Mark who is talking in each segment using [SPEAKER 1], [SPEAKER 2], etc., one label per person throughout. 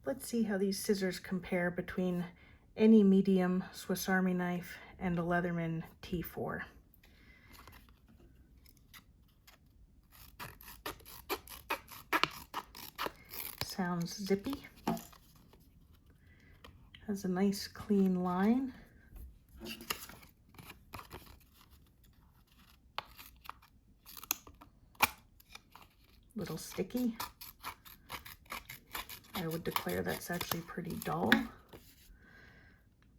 [SPEAKER 1] Let's see how these scissors compare between any medium Swiss Army knife and a Leatherman T4. Sounds zippy. Has a nice clean line. Little sticky. I would declare that's actually pretty dull.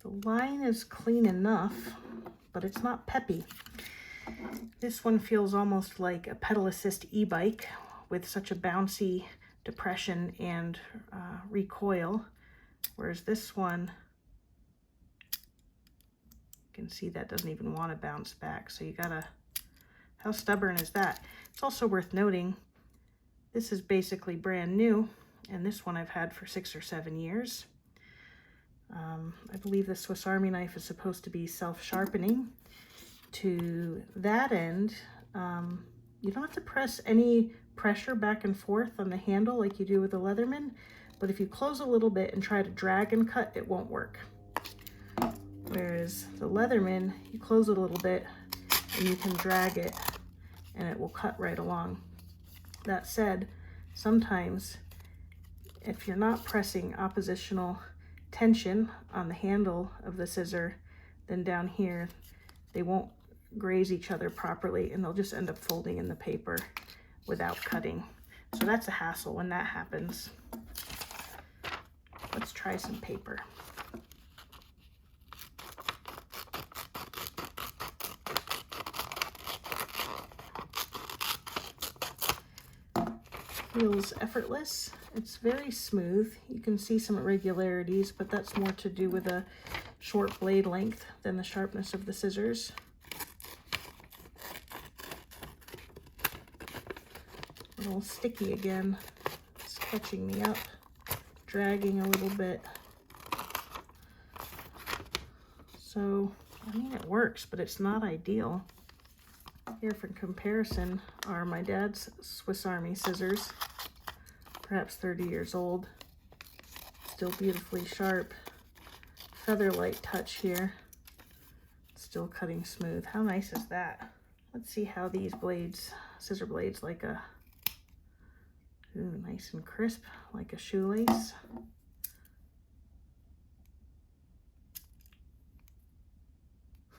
[SPEAKER 1] The line is clean enough, but it's not peppy. This one feels almost like a pedal assist e-bike with such a bouncy depression and recoil, whereas this one, you can see that doesn't even want to bounce back. So you gotta, how stubborn is that? It's also worth noting, this is basically brand new, and this one I've had for 6 or 7 years. I believe the Swiss Army knife is supposed to be self-sharpening. To that end, you don't have to press any pressure back and forth on the handle like you do with the Leatherman, but if you close a little bit and try to drag and cut, it won't work. Whereas the Leatherman, you close it a little bit and you can drag it and it will cut right along. That said, sometimes if you're not pressing oppositional tension on the handle of the scissor, then down here they won't graze each other properly and they'll just end up folding in the paper without cutting. So that's a hassle when that happens. Let's try some paper. Feels effortless. It's very smooth. You can see some irregularities, but that's more to do with a short blade length than the sharpness of the scissors. A little sticky again. It's catching me up, dragging a little bit. So, I mean, it works, but it's not ideal. Here for comparison are my dad's Swiss Army scissors, perhaps 30 years old, still beautifully sharp, feather-light touch here, still cutting smooth. How nice is that? Let's see how these blades, scissor blades, like a, ooh, nice and crisp, like a shoelace.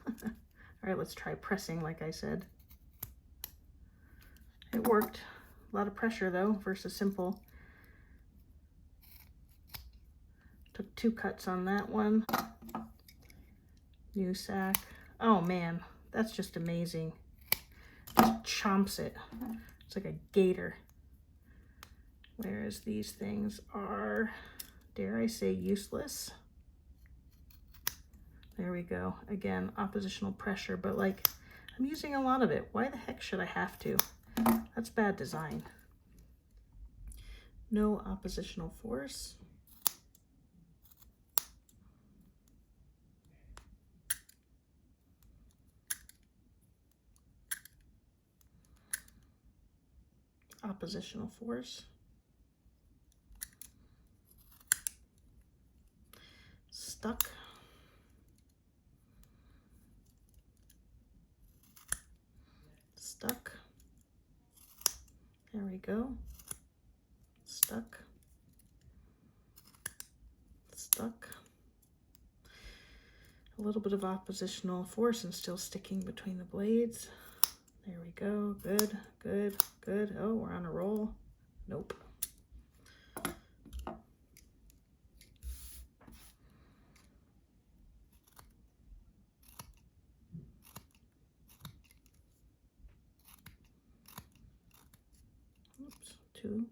[SPEAKER 1] All right, let's try pressing, like I said. It worked. A lot of pressure though versus simple. Took 2 cuts on that one. New sack. Oh man, that's just amazing. Just chomps it. It's like a gator. Whereas these things are, dare I say, useless. There we go. Again, oppositional pressure, but like I'm using a lot of it. Why the heck should I have to? That's bad design. No oppositional force. Oppositional force. Stuck. Stuck. There we go. Stuck. Stuck. A little bit of oppositional force and still sticking between the blades. There we go. Good, good, good. Oh, we're on a roll. Nope. Oops, 2.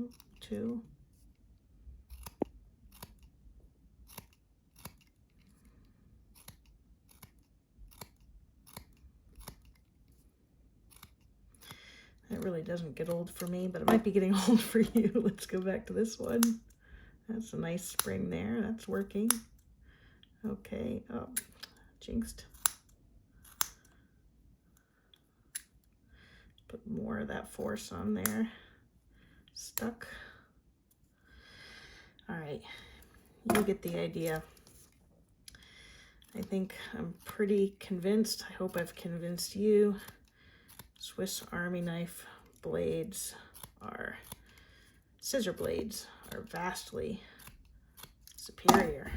[SPEAKER 1] Oop, 2. It really doesn't get old for me, but it might be getting old for you. Let's go back to this one. That's a nice spring there. That's working. Okay. Oh, jinxed. more of that force on there. Stuck. All right, you get the idea. I think I'm pretty convinced. I hope I've convinced you. Swiss Army knife blades scissor blades are vastly superior.